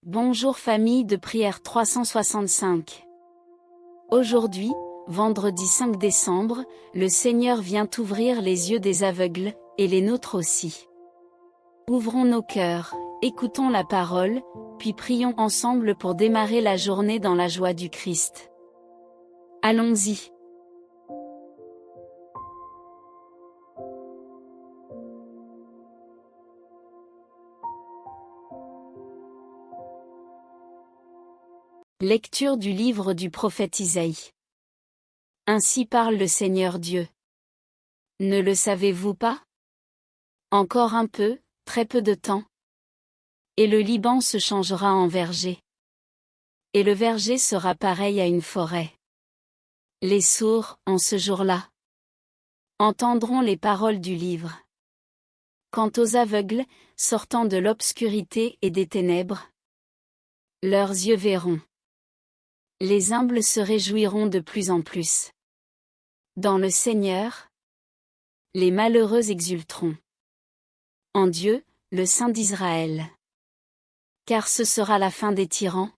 Bonjour famille de prière 365. Aujourd'hui, vendredi 5 décembre, le Seigneur vient ouvrir les yeux des aveugles, et les nôtres aussi. Ouvrons nos cœurs, écoutons la parole, puis prions ensemble pour démarrer la journée dans la joie du Christ. Allons-y. Lecture du livre du prophète Isaïe. Ainsi parle le Seigneur Dieu. Ne le savez-vous pas? Encore un peu, très peu de temps. Et le Liban se changera en verger. Et le verger sera pareil à une forêt. Les sourds, en ce jour-là, entendront les paroles du livre. Quant aux aveugles, sortant de l'obscurité et des ténèbres, leurs yeux verront. Les humbles se réjouiront de plus en plus. Dans le Seigneur, les malheureux exulteront. En Dieu, le Saint d'Israël. Car ce sera la fin des tyrans,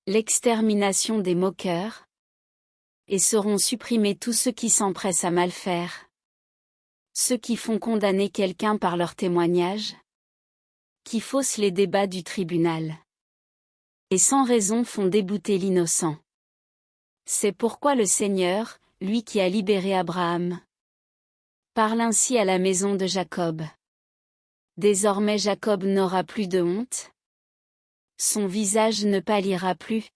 l'extermination des moqueurs, et seront supprimés tous ceux qui s'empressent à mal faire, ceux qui font condamner quelqu'un par leur témoignage, qui faussent les débats du tribunal, et sans raison font débouter l'innocent. C'est pourquoi le Seigneur, lui qui a libéré Abraham, parle ainsi à la maison de Jacob. Désormais Jacob n'aura plus de honte. Son visage ne pâlira plus.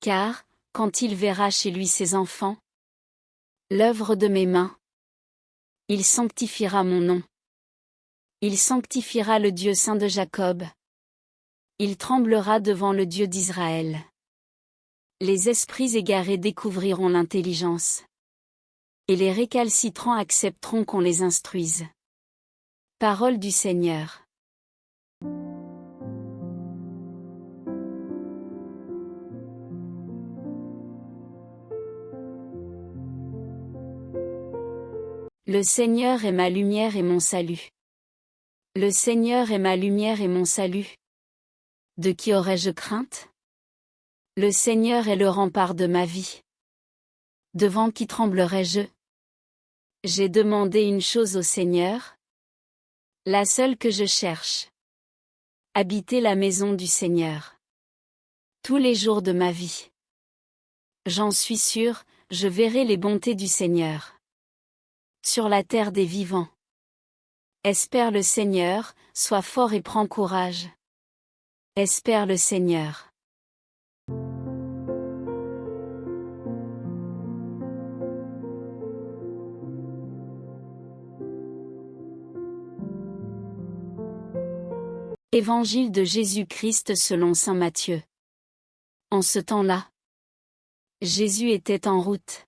Car, quand il verra chez lui ses enfants, l'œuvre de mes mains, il sanctifiera mon nom. Il sanctifiera le Dieu saint de Jacob. Il tremblera devant le Dieu d'Israël. Les esprits égarés découvriront l'intelligence. Et les récalcitrants accepteront qu'on les instruise. Parole du Seigneur. Le Seigneur est ma lumière et mon salut. Le Seigneur est ma lumière et mon salut. De qui aurais-je crainte? Le Seigneur est le rempart de ma vie. Devant qui tremblerais-je? J'ai demandé une chose au Seigneur, la seule que je cherche. Habiter la maison du Seigneur. Tous les jours de ma vie. J'en suis sûr, je verrai les bontés du Seigneur. Sur la terre des vivants. Espère le Seigneur, sois fort et prends courage. Espère le Seigneur. Évangile de Jésus-Christ selon saint Matthieu. En ce temps-là, Jésus était en route.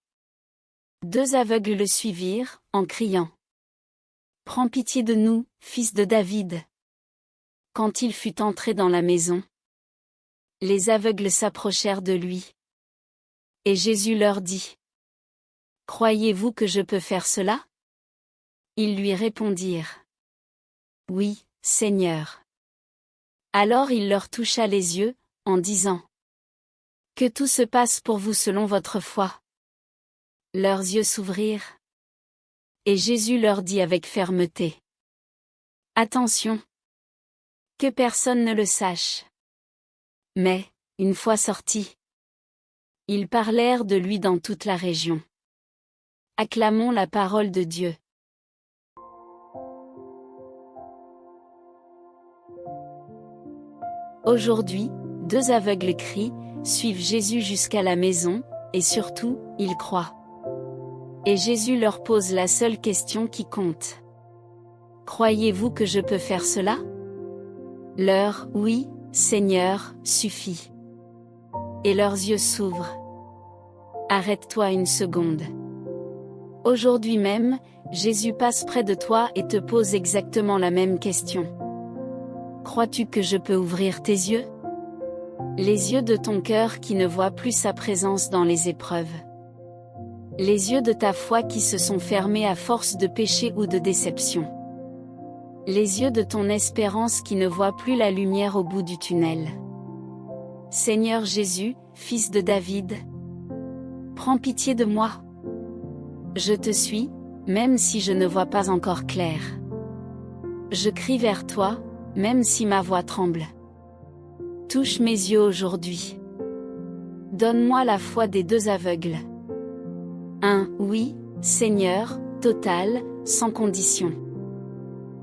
Deux aveugles le suivirent, en criant. Prends pitié de nous, fils de David. Quand il fut entré dans la maison, les aveugles s'approchèrent de lui. Et Jésus leur dit. Croyez-vous que je peux faire cela? Ils lui répondirent. Oui, Seigneur. Alors il leur toucha les yeux, en disant. Que tout se passe pour vous selon votre foi. Leurs yeux s'ouvrirent. Et Jésus leur dit avec fermeté. Attention! Que personne ne le sache. Mais, une fois sortis, ils parlèrent de lui dans toute la région. Acclamons la parole de Dieu. Aujourd'hui, deux aveugles crient, suivent Jésus jusqu'à la maison, et surtout, ils croient. Et Jésus leur pose la seule question qui compte. Croyez-vous que je peux faire cela? Leur « Oui, Seigneur » suffit. Et leurs yeux s'ouvrent. Arrête-toi une seconde. Aujourd'hui même, Jésus passe près de toi et te pose exactement la même question. Crois-tu que je peux ouvrir tes yeux? Les yeux de ton cœur qui ne voient plus sa présence dans les épreuves. Les yeux de ta foi qui se sont fermés à force de péché ou de déception. les yeux de ton espérance qui ne voient plus la lumière au bout du tunnel. Seigneur Jésus, Fils de David, prends pitié de moi. Je te suis, même si je ne vois pas encore clair. Je crie vers toi, même si ma voix tremble. Touche mes yeux aujourd'hui. Donne-moi la foi des deux aveugles. Un oui, Seigneur, total, sans condition.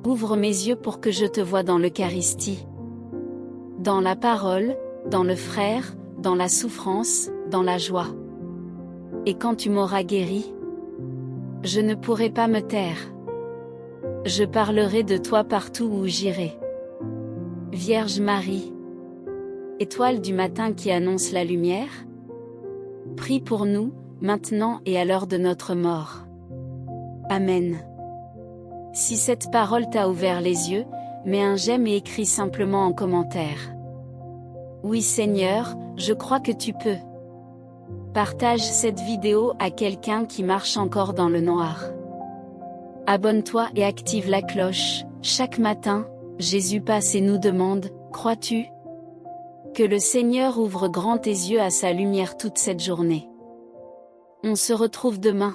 Ouvre mes yeux pour que je te voie dans l'Eucharistie. Dans la parole, dans le frère, dans la souffrance, dans la joie. Et quand tu m'auras guéri, je ne pourrai pas me taire. Je parlerai de toi partout où j'irai. Vierge Marie, étoile du matin qui annonce la lumière, prie pour nous, maintenant et à l'heure de notre mort. Amen. Si cette parole t'a ouvert les yeux, mets un j'aime et écris simplement en commentaire. Oui Seigneur, je crois que tu peux. Partage cette vidéo à quelqu'un qui marche encore dans le noir. Abonne-toi et active la cloche. Chaque matin, Jésus passe et nous demande, crois-tu? Que le Seigneur ouvre grand tes yeux à sa lumière toute cette journée. On se retrouve demain.